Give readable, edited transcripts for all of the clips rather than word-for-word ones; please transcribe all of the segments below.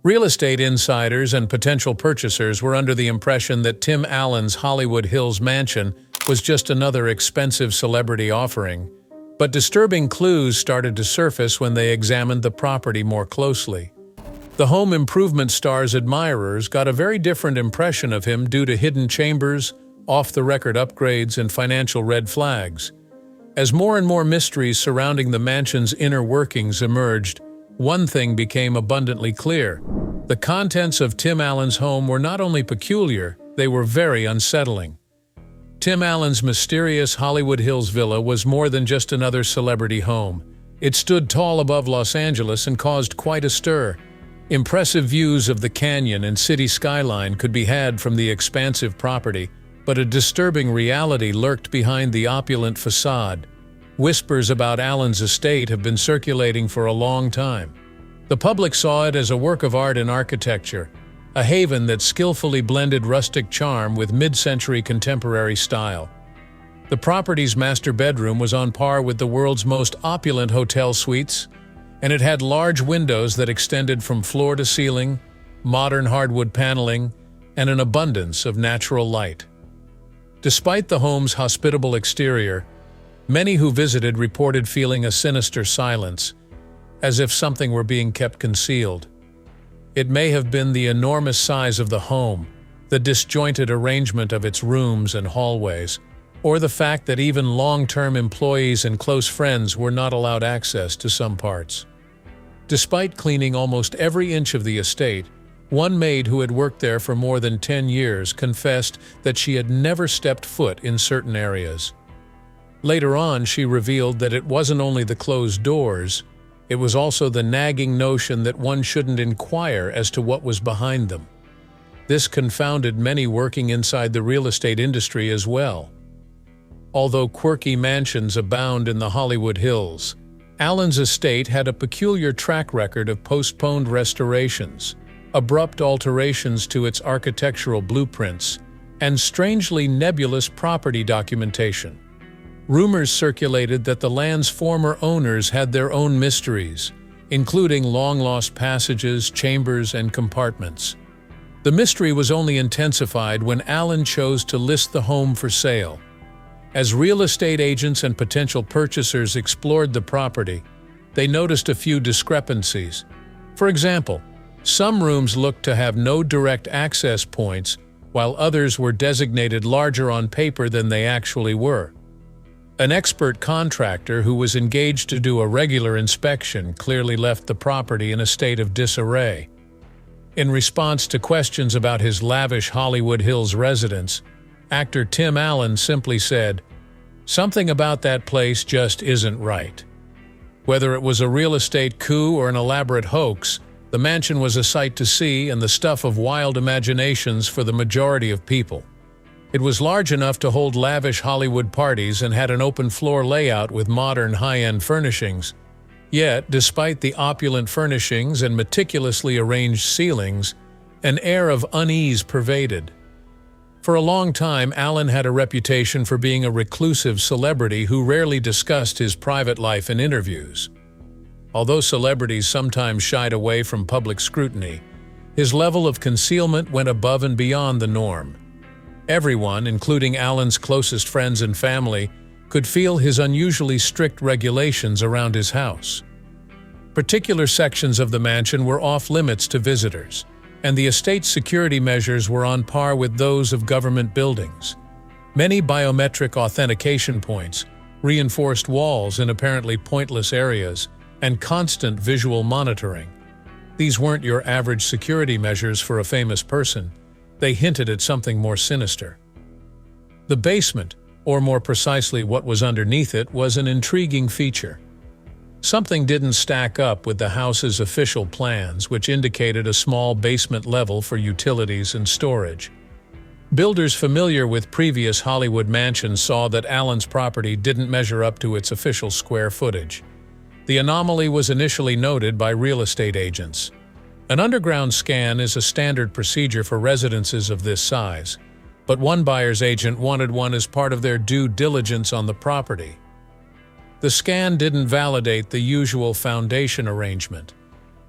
Real estate insiders and potential purchasers were under the impression that Tim Allen's Hollywood Hills mansion was just another expensive celebrity offering, but disturbing clues started to surface when they examined the property more closely. The home improvement star's admirers got a very different impression of him due to hidden chambers, off-the-record upgrades, and financial red flags. As more and more mysteries surrounding the mansion's inner workings emerged, one thing became abundantly clear. The contents of Tim Allen's home were not only peculiar, they were very unsettling. Tim Allen's mysterious Hollywood Hills villa was more than just another celebrity home. It stood tall above Los Angeles and caused quite a stir. Impressive views of the canyon and city skyline could be had from the expansive property, but a disturbing reality lurked behind the opulent facade. Whispers about Allen's estate have been circulating for a long time. The public saw it as a work of art and architecture, a haven that skillfully blended rustic charm with mid-century contemporary style. The property's master bedroom was on par with the world's most opulent hotel suites, and it had large windows that extended from floor to ceiling, modern hardwood paneling, and an abundance of natural light. Despite the home's hospitable exterior, many who visited reported feeling a sinister silence, as if something were being kept concealed. It may have been the enormous size of the home, the disjointed arrangement of its rooms and hallways, or the fact that even long-term employees and close friends were not allowed access to some parts. Despite cleaning almost every inch of the estate, one maid who had worked there for more than 10 years confessed that she had never stepped foot in certain areas. Later on, she revealed that it wasn't only the closed doors, it was also the nagging notion that one shouldn't inquire as to what was behind them. This confounded many working inside the real estate industry as well. Although quirky mansions abound in the Hollywood Hills, Allen's estate had a peculiar track record of postponed restorations, abrupt alterations to its architectural blueprints, and strangely nebulous property documentation. Rumors circulated that the land's former owners had their own mysteries, including long-lost passages, chambers, and compartments. The mystery was only intensified when Allen chose to list the home for sale. As real estate agents and potential purchasers explored the property, they noticed a few discrepancies. For example, some rooms looked to have no direct access points, while others were designated larger on paper than they actually were. An expert contractor who was engaged to do a regular inspection clearly left the property in a state of disarray. In response to questions about his lavish Hollywood Hills residence, actor Tim Allen simply said, "Something about that place just isn't right." Whether it was a real estate coup or an elaborate hoax, the mansion was a sight to see and the stuff of wild imaginations for the majority of people. It was large enough to hold lavish Hollywood parties and had an open-floor layout with modern high-end furnishings. Yet, despite the opulent furnishings and meticulously arranged ceilings, an air of unease pervaded. For a long time, Allen had a reputation for being a reclusive celebrity who rarely discussed his private life in interviews. Although celebrities sometimes shied away from public scrutiny, his level of concealment went above and beyond the norm. Everyone, including Allen's closest friends and family, could feel his unusually strict regulations around his house. Particular sections of the mansion were off-limits to visitors, and the estate's security measures were on par with those of government buildings. Many biometric authentication points, reinforced walls in apparently pointless areas, and constant visual monitoring. These weren't your average security measures for a famous person. They hinted at something more sinister. The basement, or more precisely what was underneath it, was an intriguing feature. Something didn't stack up with the house's official plans, which indicated a small basement level for utilities and storage. Builders familiar with previous Hollywood mansions saw that Allen's property didn't measure up to its official square footage. The anomaly was initially noted by real estate agents. An underground scan is a standard procedure for residences of this size, but one buyer's agent wanted one as part of their due diligence on the property. The scan didn't validate the usual foundation arrangement.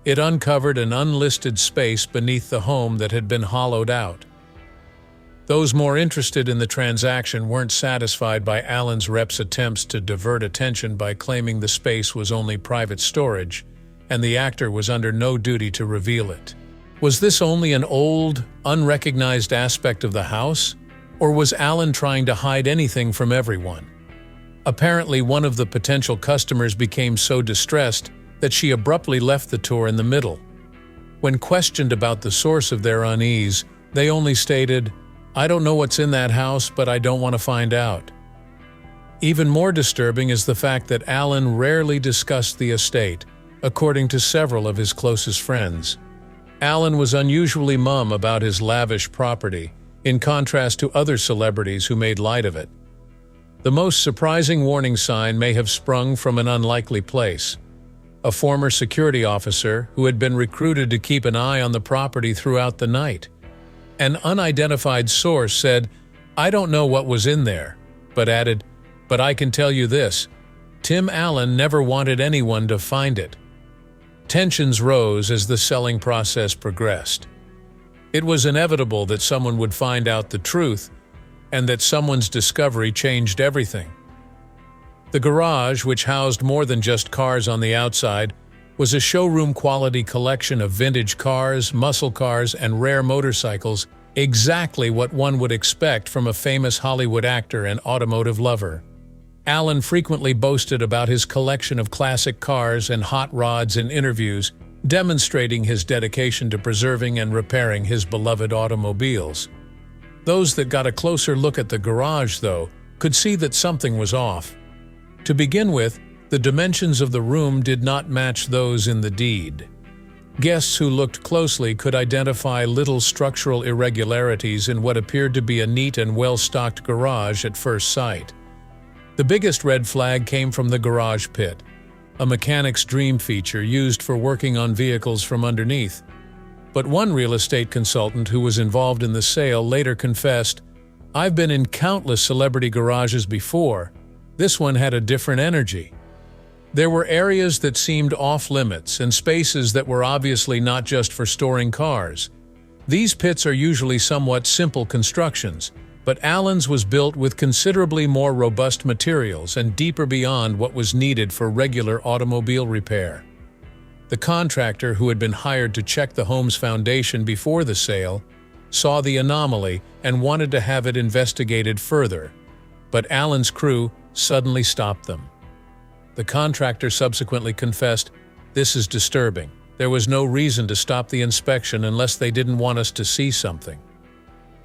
It uncovered an unlisted space beneath the home that had been hollowed out. Those more interested in the transaction weren't satisfied by Allen's rep's attempts to divert attention by claiming the space was only private storage, and the actor was under no duty to reveal it. Was this only an old, unrecognized aspect of the house, or was Allen trying to hide anything from everyone? Apparently, one of the potential customers became so distressed that she abruptly left the tour in the middle. When questioned about the source of their unease, they only stated, "I don't know what's in that house, but I don't want to find out." Even more disturbing is the fact that Allen rarely discussed the estate, according to several of his closest friends. Allen was unusually mum about his lavish property, in contrast to other celebrities who made light of it. The most surprising warning sign may have sprung from an unlikely place. A former security officer who had been recruited to keep an eye on the property throughout the night. An unidentified source said, "I don't know what was in there," but added, "But I can tell you this, Tim Allen never wanted anyone to find it." Tensions rose as the selling process progressed. It was inevitable that someone would find out the truth, and that someone's discovery changed everything. The garage, which housed more than just cars on the outside, was a showroom-quality collection of vintage cars, muscle cars, and rare motorcycles, exactly what one would expect from a famous Hollywood actor and automotive lover. Allen frequently boasted about his collection of classic cars and hot rods in interviews, demonstrating his dedication to preserving and repairing his beloved automobiles. Those that got a closer look at the garage, though, could see that something was off. To begin with, the dimensions of the room did not match those in the deed. Guests who looked closely could identify little structural irregularities in what appeared to be a neat and well-stocked garage at first sight. The biggest red flag came from the garage pit, a mechanic's dream feature used for working on vehicles from underneath. But one real estate consultant who was involved in the sale later confessed, "I've been in countless celebrity garages before. This one had a different energy." There were areas that seemed off-limits and spaces that were obviously not just for storing cars. These pits are usually somewhat simple constructions, but Allen's was built with considerably more robust materials and deeper beyond what was needed for regular automobile repair. The contractor who had been hired to check the home's foundation before the sale saw the anomaly and wanted to have it investigated further, but Allen's crew suddenly stopped them. The contractor subsequently confessed, "This is disturbing. There was no reason to stop the inspection unless they didn't want us to see something."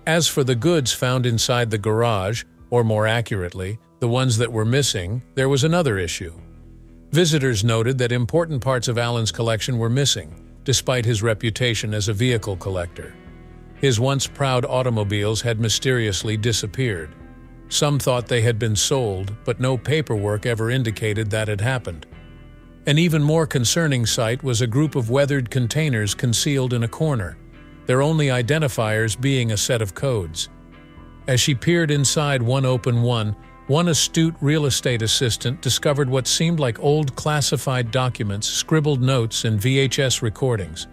As for the goods found inside the garage, or more accurately, the ones that were missing, there was another issue. Visitors noted that important parts of Allen's collection were missing, despite his reputation as a vehicle collector. His once proud automobiles had mysteriously disappeared. Some thought they had been sold, but no paperwork ever indicated that had happened. An even more concerning sight was a group of weathered containers concealed in a corner, their only identifiers being a set of codes. As she peered inside one open one astute real estate assistant discovered what seemed like old classified documents, scribbled notes, and VHS recordings.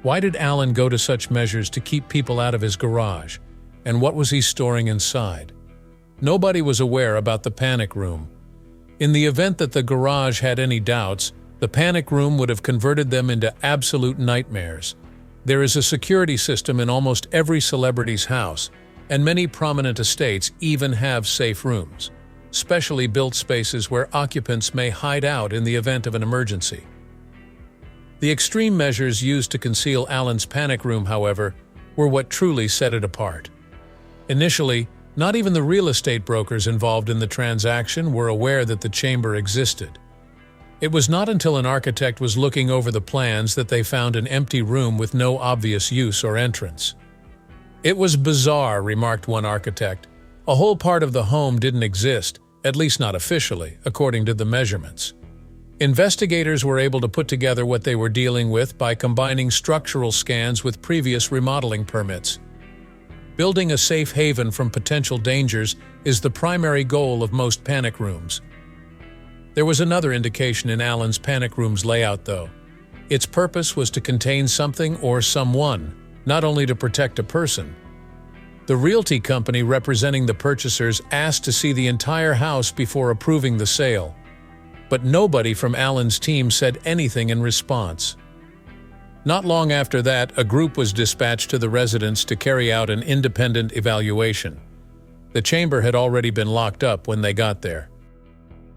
Why did Allen go to such measures to keep people out of his garage? And what was he storing inside? Nobody was aware about the panic room. In the event that the garage had any doubts, the panic room would have converted them into absolute nightmares. There is a security system in almost every celebrity's house, and many prominent estates even have safe rooms, specially built spaces where occupants may hide out in the event of an emergency. The extreme measures used to conceal Allen's panic room, however, were what truly set it apart. Initially, not even the real estate brokers involved in the transaction were aware that the chamber existed. It was not until an architect was looking over the plans that they found an empty room with no obvious use or entrance. "It was bizarre," remarked one architect. "A whole part of the home didn't exist, at least not officially, according to the measurements." Investigators were able to put together what they were dealing with by combining structural scans with previous remodeling permits. Building a safe haven from potential dangers is the primary goal of most panic rooms. There was another indication in Allen's panic room's layout, though. Its purpose was to contain something or someone, not only to protect a person. The realty company representing the purchasers asked to see the entire house before approving the sale, but nobody from Allen's team said anything in response. Not long after that, a group was dispatched to the residence to carry out an independent evaluation. The chamber had already been locked up when they got there.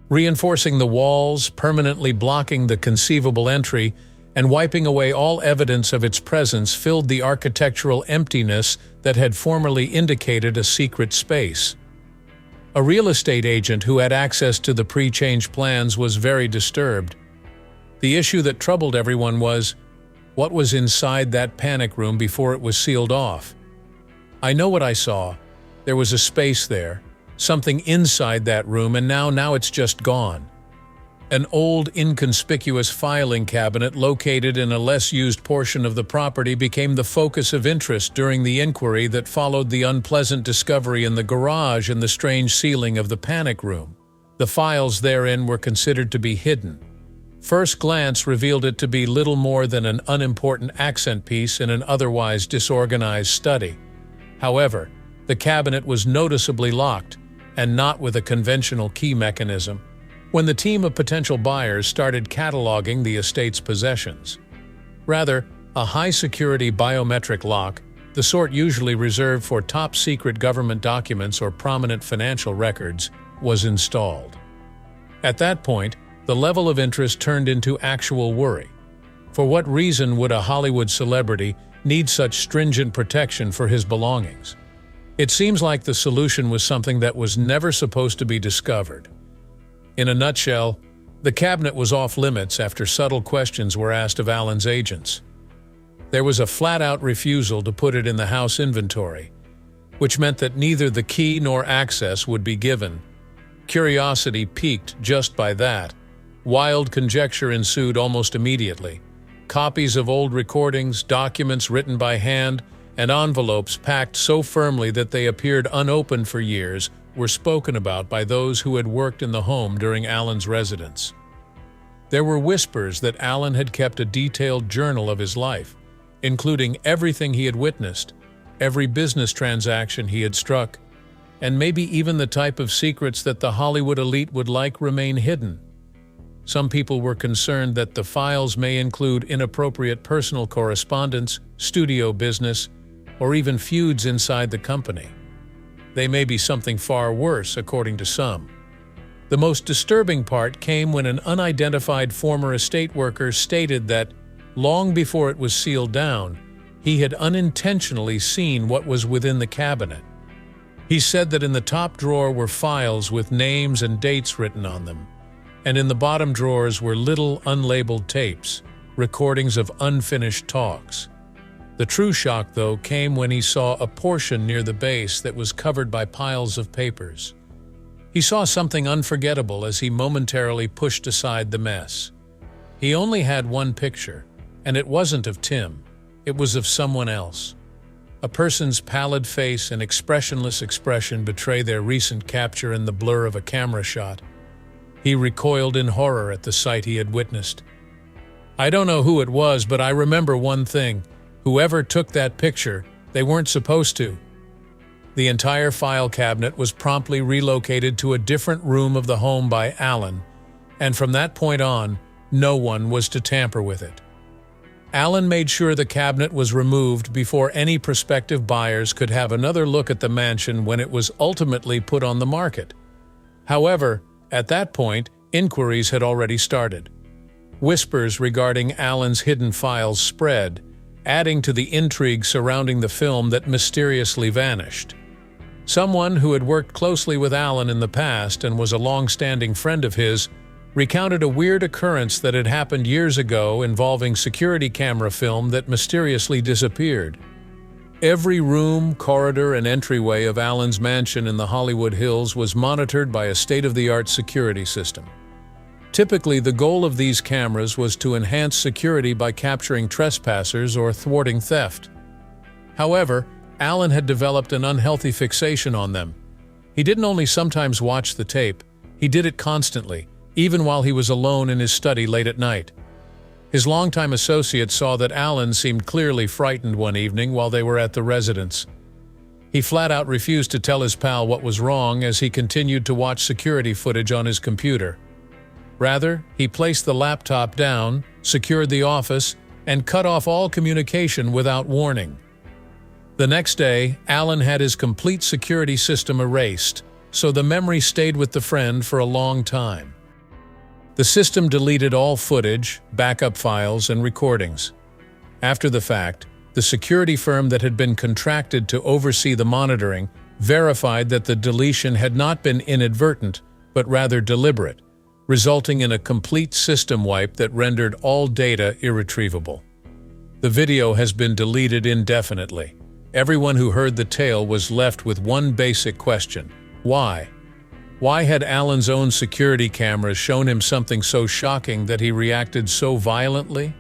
Reinforcing the walls, permanently blocking the conceivable entry, and wiping away all evidence of its presence filled the architectural emptiness that had formerly indicated a secret space. A real estate agent who had access to the pre-change plans was very disturbed. The issue that troubled everyone was, what was inside that panic room before it was sealed off? I know what I saw. There was a space there, something inside that room, and now it's just gone. An old, inconspicuous filing cabinet located in a less-used portion of the property became the focus of interest during the inquiry that followed the unpleasant discovery in the garage and the strange ceiling of the panic room. The files therein were considered to be hidden. First glance revealed it to be little more than an unimportant accent piece in an otherwise disorganized study. However, the cabinet was noticeably locked, and not with a conventional key mechanism, when the team of potential buyers started cataloging the estate's possessions. Rather, a high-security biometric lock, the sort usually reserved for top-secret government documents or prominent financial records, was installed. At that point, the level of interest turned into actual worry. For what reason would a Hollywood celebrity need such stringent protection for his belongings? It seems like the solution was something that was never supposed to be discovered. In a nutshell, the cabinet was off-limits after subtle questions were asked of Allen's agents. There was a flat-out refusal to put it in the house inventory, which meant that neither the key nor access would be given. Curiosity piqued just by that. Wild conjecture ensued almost immediately. Copies of old recordings, documents written by hand, and envelopes packed so firmly that they appeared unopened for years were spoken about by those who had worked in the home during Allen's residence. There were whispers that Allen had kept a detailed journal of his life, including everything he had witnessed, every business transaction he had struck, and maybe even the type of secrets that the Hollywood elite would like remain hidden. Some people were concerned that the files may include inappropriate personal correspondence, studio business, or even feuds inside the company. They may be something far worse, according to some. The most disturbing part came when an unidentified former estate worker stated that, long before it was sealed down, he had unintentionally seen what was within the cabinet. He said that in the top drawer were files with names and dates written on them, and in the bottom drawers were little unlabeled tapes, recordings of unfinished talks. The true shock, though, came when he saw a portion near the base that was covered by piles of papers. He saw something unforgettable as he momentarily pushed aside the mess. He only had one picture, and it wasn't of Tim. It was of someone else. A person's pallid face and expressionless expression betray their recent capture in the blur of a camera shot. He recoiled in horror at the sight he had witnessed. "I don't know who it was, but I remember one thing. Whoever took that picture, they weren't supposed to." The entire file cabinet was promptly relocated to a different room of the home by Allen, and from that point on, no one was to tamper with it. Allen made sure the cabinet was removed before any prospective buyers could have another look at the mansion when it was ultimately put on the market. However, at that point, inquiries had already started. Whispers regarding Allen's hidden files spread, adding to the intrigue surrounding the film that mysteriously vanished. Someone who had worked closely with Allen in the past and was a long-standing friend of his recounted a weird occurrence that had happened years ago involving security camera film that mysteriously disappeared. Every room, corridor, and entryway of Allen's mansion in the Hollywood Hills was monitored by a state-of-the-art security system. Typically, the goal of these cameras was to enhance security by capturing trespassers or thwarting theft. However, Allen had developed an unhealthy fixation on them. He didn't only sometimes watch the tape, he did it constantly, even while he was alone in his study late at night. His longtime associate saw that Allen seemed clearly frightened one evening while they were at the residence. He flat out refused to tell his pal what was wrong as he continued to watch security footage on his computer. Rather, he placed the laptop down, secured the office, and cut off all communication without warning. The next day, Allen had his complete security system erased, so the memory stayed with the friend for a long time. The system deleted all footage, backup files, and recordings. After the fact, the security firm that had been contracted to oversee the monitoring verified that the deletion had not been inadvertent, but rather deliberate, resulting in a complete system wipe that rendered all data irretrievable. The video has been deleted indefinitely. Everyone who heard the tale was left with one basic question: why? Why had Allen's own security cameras shown him something so shocking that he reacted so violently?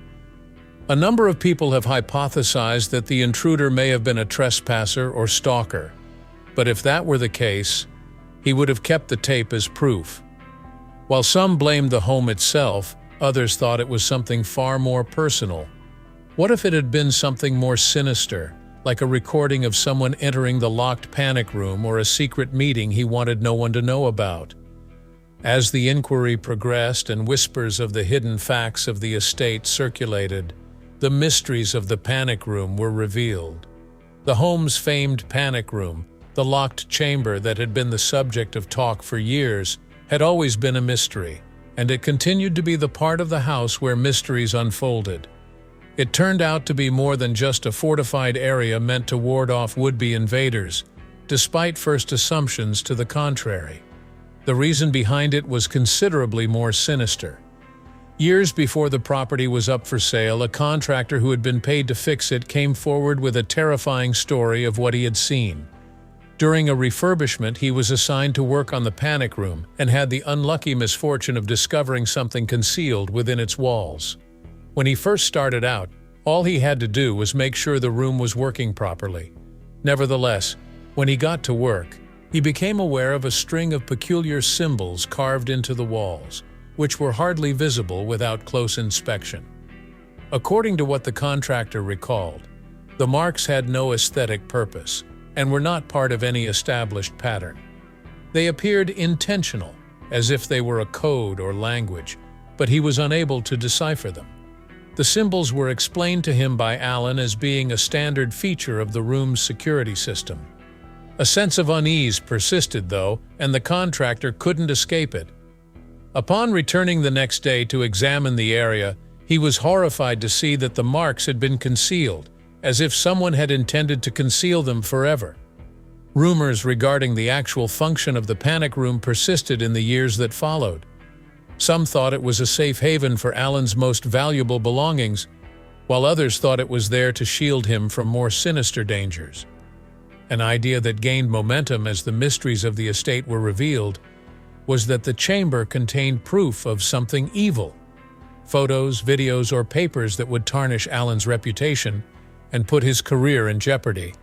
A number of people have hypothesized that the intruder may have been a trespasser or stalker, but if that were the case, he would have kept the tape as proof. While some blamed the home itself, others thought it was something far more personal. What if it had been something more sinister, like a recording of someone entering the locked panic room or a secret meeting he wanted no one to know about? As the inquiry progressed and whispers of the hidden facts of the estate circulated, the mysteries of the panic room were revealed. The home's famed panic room, the locked chamber that had been the subject of talk for years, had always been a mystery, and it continued to be the part of the house where mysteries unfolded. It turned out to be more than just a fortified area meant to ward off would-be invaders, despite first assumptions to the contrary. The reason behind it was considerably more sinister. Years before the property was up for sale, a contractor who had been paid to fix it came forward with a terrifying story of what he had seen. During a refurbishment, he was assigned to work on the panic room and had the unlucky misfortune of discovering something concealed within its walls. When he first started out, all he had to do was make sure the room was working properly. Nevertheless, when he got to work, he became aware of a string of peculiar symbols carved into the walls, which were hardly visible without close inspection. According to what the contractor recalled, the marks had no aesthetic purpose and were not part of any established pattern. They appeared intentional, as if they were a code or language, but he was unable to decipher them. The symbols were explained to him by Allen as being a standard feature of the room's security system. A sense of unease persisted, though, and the contractor couldn't escape it. Upon returning the next day to examine the area, he was horrified to see that the marks had been concealed, as if someone had intended to conceal them forever. Rumors regarding the actual function of the panic room persisted in the years that followed. Some thought it was a safe haven for Allen's most valuable belongings, while others thought it was there to shield him from more sinister dangers. An idea that gained momentum as the mysteries of the estate were revealed was that the chamber contained proof of something evil. Photos, videos, or papers that would tarnish Allen's reputation and put his career in jeopardy.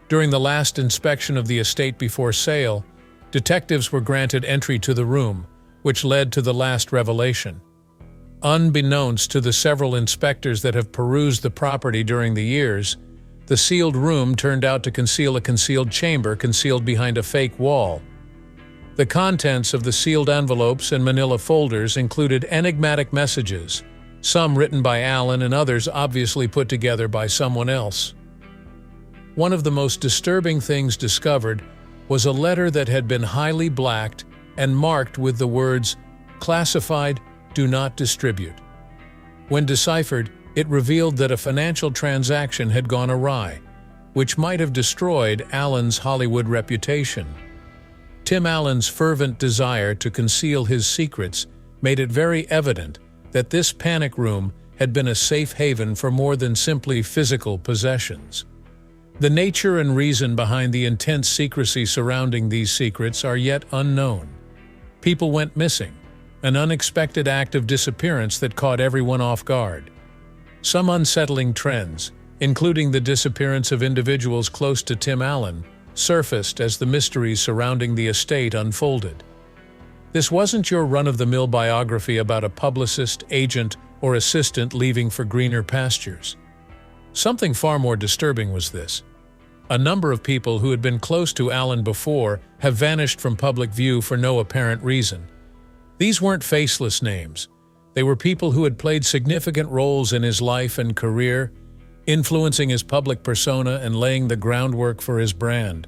During the last inspection of the estate before sale, detectives were granted entry to the room, which led to the last revelation. Unbeknownst to the several inspectors that have perused the property during the years, the sealed room turned out to conceal a concealed chamber concealed behind a fake wall. The contents of the sealed envelopes and manila folders included enigmatic messages, some written by Allen and others obviously put together by someone else. One of the most disturbing things discovered was a letter that had been highly blacked and marked with the words, "Classified, do not distribute." When deciphered, it revealed that a financial transaction had gone awry, which might have destroyed Allen's Hollywood reputation. Tim Allen's fervent desire to conceal his secrets made it very evident that this panic room had been a safe haven for more than simply physical possessions. The nature and reason behind the intense secrecy surrounding these secrets are yet unknown. People went missing, an unexpected act of disappearance that caught everyone off guard. Some unsettling trends, including the disappearance of individuals close to Tim Allen, surfaced as the mysteries surrounding the estate unfolded. This wasn't your run-of-the-mill biography about a publicist, agent, or assistant leaving for greener pastures. Something far more disturbing was this. A number of people who had been close to Allen before have vanished from public view for no apparent reason. These weren't faceless names. They were people who had played significant roles in his life and career, influencing his public persona and laying the groundwork for his brand.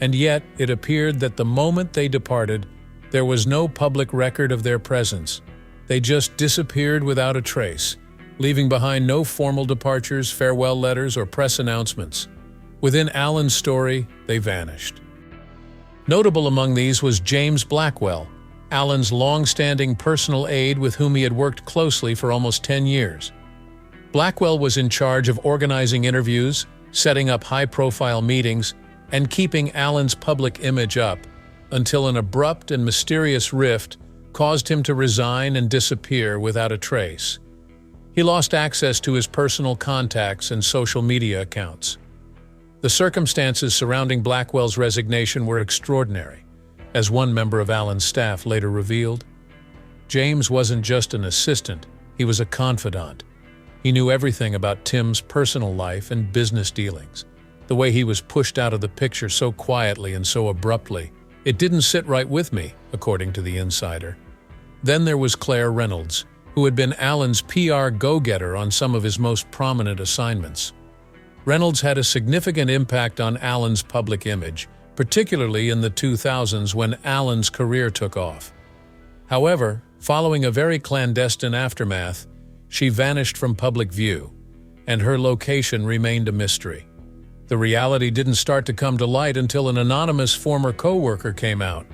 And yet, it appeared that the moment they departed, there was no public record of their presence. They just disappeared without a trace, leaving behind no formal departures, farewell letters, or press announcements. Within Allen's story, they vanished. Notable among these was James Blackwell, Allen's long-standing personal aide with whom he had worked closely for almost 10 years. Blackwell was in charge of organizing interviews, setting up high-profile meetings, and keeping Allen's public image up, until an abrupt and mysterious rift caused him to resign and disappear without a trace. He lost access to his personal contacts and social media accounts. The circumstances surrounding Blackwell's resignation were extraordinary, as one member of Allen's staff later revealed. James wasn't just an assistant, he was a confidant. He knew everything about Tim's personal life and business dealings. The way he was pushed out of the picture so quietly and so abruptly, it didn't sit right with me, according to the insider. Then there was Claire Reynolds, who had been Allen's PR go-getter on some of his most prominent assignments. Reynolds had a significant impact on Allen's public image, particularly in the 2000s when Allen's career took off. However, following a very clandestine aftermath, she vanished from public view, and her location remained a mystery. The reality didn't start to come to light until an anonymous former co-worker came out.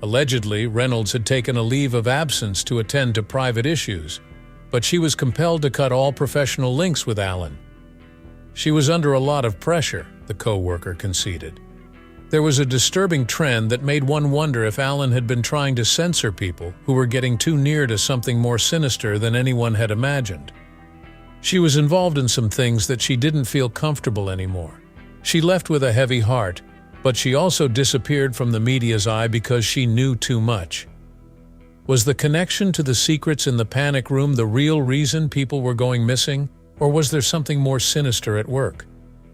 Allegedly, Reynolds had taken a leave of absence to attend to private issues, but she was compelled to cut all professional links with Allen. She was under a lot of pressure, the co-worker conceded. There was a disturbing trend that made one wonder if Allen had been trying to censor people who were getting too near to something more sinister than anyone had imagined. She was involved in some things that she didn't feel comfortable anymore. She left with a heavy heart, but she also disappeared from the media's eye because she knew too much. Was the connection to the secrets in the panic room the real reason people were going missing, or was there something more sinister at work?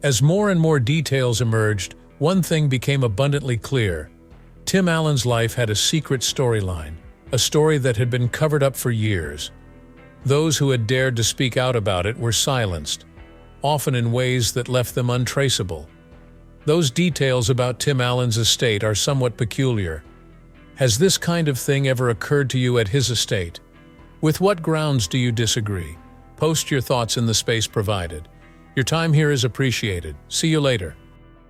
As more and more details emerged, one thing became abundantly clear. Tim Allen's life had a secret storyline, a story that had been covered up for years. Those who had dared to speak out about it were silenced, often in ways that left them untraceable. Those details about Tim Allen's estate are somewhat peculiar. Has this kind of thing ever occurred to you at his estate? With what grounds do you disagree? Post your thoughts in the space provided. Your time here is appreciated. See you later.